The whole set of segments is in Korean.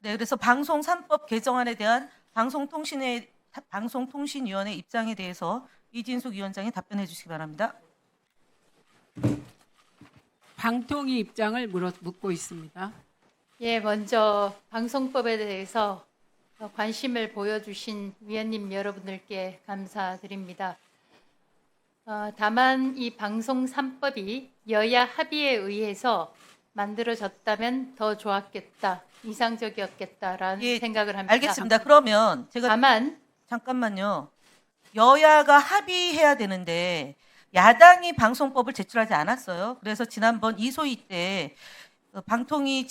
네, 그래서 방송 3법 개정안에 대한 방송통신위원회 입장에 대해서 이진숙 위원장이 답변해 주시기 바랍니다. 방통위 입장을 묻고 있습니다. 예, 먼저 방송법에 대해서 관심을 보여주신 위원님 여러분들께 감사드립니다. 다만 이 방송 3법이 여야 합의에 의해서 만들어졌다면 더 좋았겠다, 이상적이었겠다라는 예, 생각을 합니다. 알겠습니다. 그러면 제가 다만 잠깐만요. 여야가 합의해야 되는데 야당이 방송법을 제출하지 않았어요. 그래서 지난번 이소희 때 방통위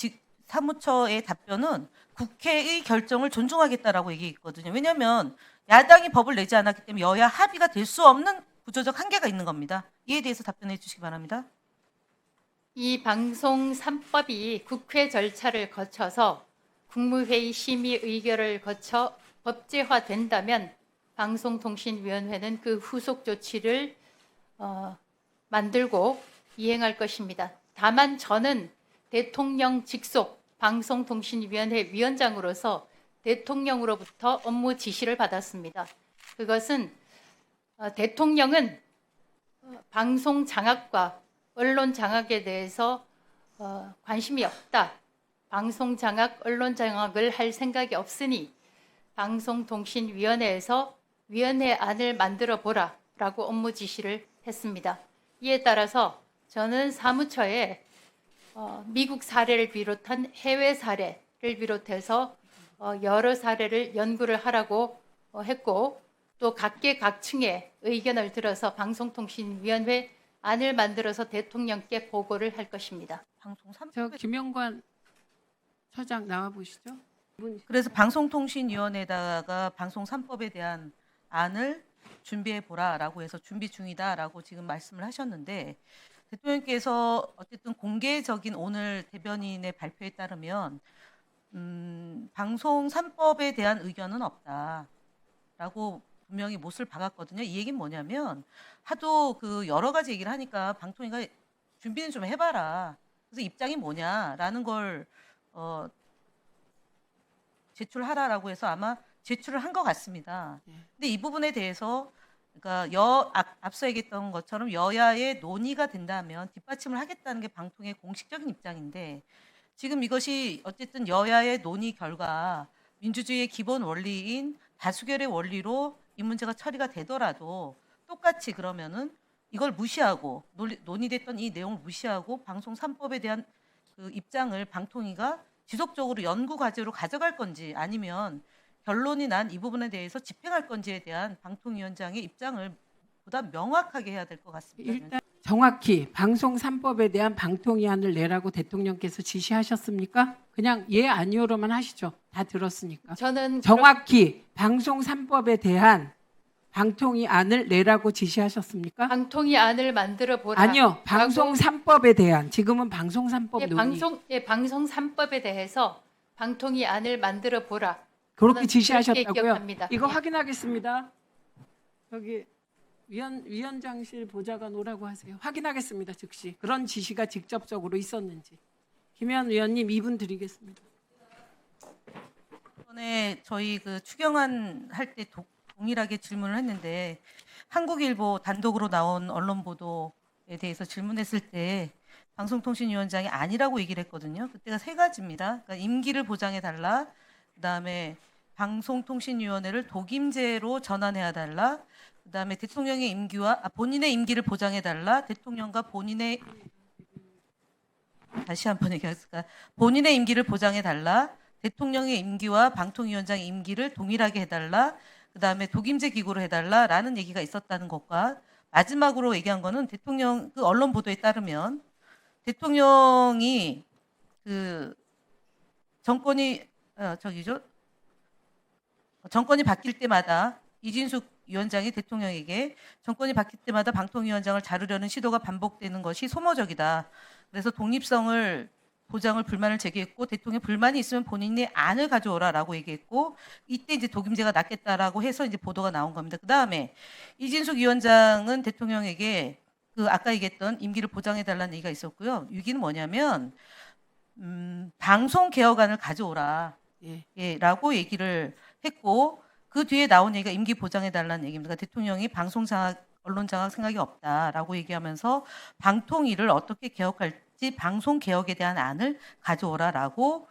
사무처의 답변은 국회의 결정을 존중하겠다라고 얘기했거든요. 왜냐하면 야당이 법을 내지 않았기 때문에 여야 합의가 될 수 없는 구조적 한계가 있는 겁니다. 이에 대해서 답변해 주시기 바랍니다. 이 방송 3법이 국회 절차를 거쳐서 국무회의 심의 의결을 거쳐 법제화된다면 방송통신위원회는 그 후속 조치를 만들고 이행할 것입니다. 다만 저는 대통령 직속 방송통신위원회 위원장으로서 대통령으로부터 업무 지시를 받았습니다. 그것은 대통령은 방송 장악과 언론 장악에 대해서 관심이 없다. 방송 장악, 언론 장악을 할 생각이 없으니 방송통신위원회에서 위원회 안을 만들어 보라라고 업무 지시를 했습니다. 이에 따라서 저는 사무처에 미국 사례를 비롯한 해외 사례를 비롯해서 여러 사례를 연구를 하라고 했고, 또 각계각층의 의견을 들어서 방송통신위원회 안을 만들어서 대통령께 보고를 할 것입니다. 방송 3법 저 김영관 처장 나와 보시죠. 그래서 방송통신위원회에다가 방송 3법에 대한 안을 준비해 보라라고 해서 준비 중이다라고 지금 말씀을 하셨는데, 대통령께서 어쨌든 공개적인 오늘 대변인의 발표에 따르면 방송 3법에 대한 의견은 없다라고 분명히 못을 박았거든요. 이 얘기는 뭐냐면 하도 그 여러 가지 얘기를 하니까 방통위가 준비는 좀 해봐라. 그래서 입장이 뭐냐라는 걸 제출하라라고 해서 아마 제출을 한 것 같습니다. 근데 이 부분에 대해서 그러니까 앞서 얘기했던 것처럼 여야의 논의가 된다면 뒷받침을 하겠다는 게 방통의 공식적인 입장인데, 지금 이것이 어쨌든 여야의 논의 결과 민주주의의 기본 원리인 다수결의 원리로 이 문제가 처리가 되더라도 똑같이 그러면은 이걸 무시하고 논의됐던 이 내용을 무시하고 방송 3법에 대한 그 입장을 방통위가 지속적으로 연구 과제로 가져갈 건지, 아니면 결론이 난 이 부분에 대해서 집행할 건지에 대한 방통위원장의 입장을 보다 명확하게 해야 될 것 같습니다. 일단 정확히 방송 3법에 대한 방통위안을 내라고 대통령께서 지시하셨습니까? 그냥 예 아니오로만 하시죠. 다 들었으니까. 저는 정확히 방송 3법에 대한 방통위안을 내라고 지시하셨습니까? 방통위 안을 만들어 보라. 아니요. 방송 3법에 대한, 지금은 방송 3법 논의. 방송 3법에 대해서 방통위 안을 만들어 보라. 그렇게 저는 지시하셨다고요? 그렇게 기억합니다. 이거 예. 확인하겠습니다. 여기 위원장실 보좌관 오라고 하세요. 확인하겠습니다. 즉시 그런 지시가 직접적으로 있었는지. 김현 위원님 2분 드리겠습니다. 이번에 저희 그 추경안 할 때 동일하게 질문을 했는데, 한국일보 단독으로 나온 언론 보도에 대해서 질문했을 때 방송통신위원장이 아니라고 얘기를 했거든요. 그때가 세 가지입니다. 그러니까 임기를 보장해 달라, 그다음에 방송통신위원회를 독임제로 전환해야 달라, 그다음에 대통령의 임기와 본인의 임기를 보장해 달라, 대통령과 본인의 다시 한번 얘기하겠습니다. 본인의 임기를 보장해 달라, 대통령의 임기와 방통위원장의 임기를 동일하게 해달라, 그다음에 독임제 기구로 해달라라는 얘기가 있었다는 것과, 마지막으로 얘기한 거는 대통령 그 언론 보도에 따르면 대통령이 그 정권이 정권이 바뀔 때마다 이진숙 위원장이 대통령에게 정권이 바뀔 때마다 방통위원장을 자르려는 시도가 반복되는 것이 소모적이다. 그래서 독립성을 보장을 불만을 제기했고, 대통령 불만이 있으면 본인이 안을 가져오라라고 얘기했고, 이때 이제 독임제가 낫겠다라고 해서 이제 보도가 나온 겁니다. 그 다음에 이진숙 위원장은 대통령에게 그 아까 얘기했던 임기를 보장해 달라는 얘기가 있었고요. 6위는 뭐냐면 방송 개혁안을 가져오라. 예. 라고 얘기를 했고 그 뒤에 나온 얘기가 임기 보장해달라는 얘기입니다. 그러니까 대통령이 방송 장악, 언론 장악 생각이 없다라고 얘기하면서 방통위를 어떻게 개혁할지 방송 개혁에 대한 안을 가져오라라고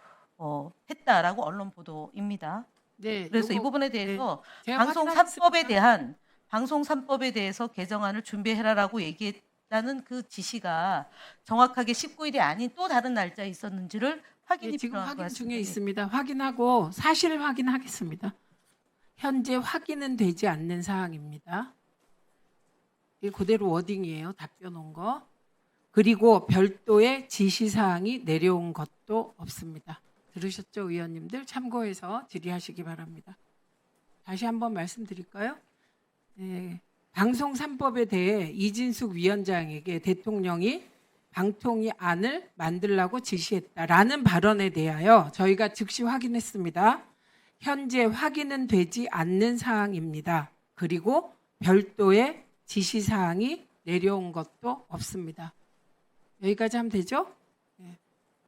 했다라고 언론 보도입니다. 네. 그래서 이 요거, 부분에 대해서 제가 방송 확인하겠습니다. 3법에 대해서 개정안을 준비해라라고 얘기했다는 그 지시가 정확하게 19일이 아닌 또 다른 날짜에 있었는지를 확인이 예, 지금 필요할 것 확인 중에 같습니다. 있습니다. 확인하고 사실 확인하겠습니다. 현재 확인은 되지 않는 사항입니다. 이게 그대로 워딩이에요. 답변 온 거. 그리고 별도의 지시 사항이 내려온 것도 없습니다. 들으셨죠, 의원님들? 참고해서 질의하시기 바랍니다. 다시 한번 말씀드릴까요? 네, 방송 3법에 대해 이진숙 위원장에게 대통령이 방통위 안을 만들라고 지시했다라는 발언에 대하여 저희가 즉시 확인했습니다. 현재 확인은 되지 않는 사항입니다. 그리고 별도의 지시 사항이 내려온 것도 없습니다. 여기까지 하면 되죠?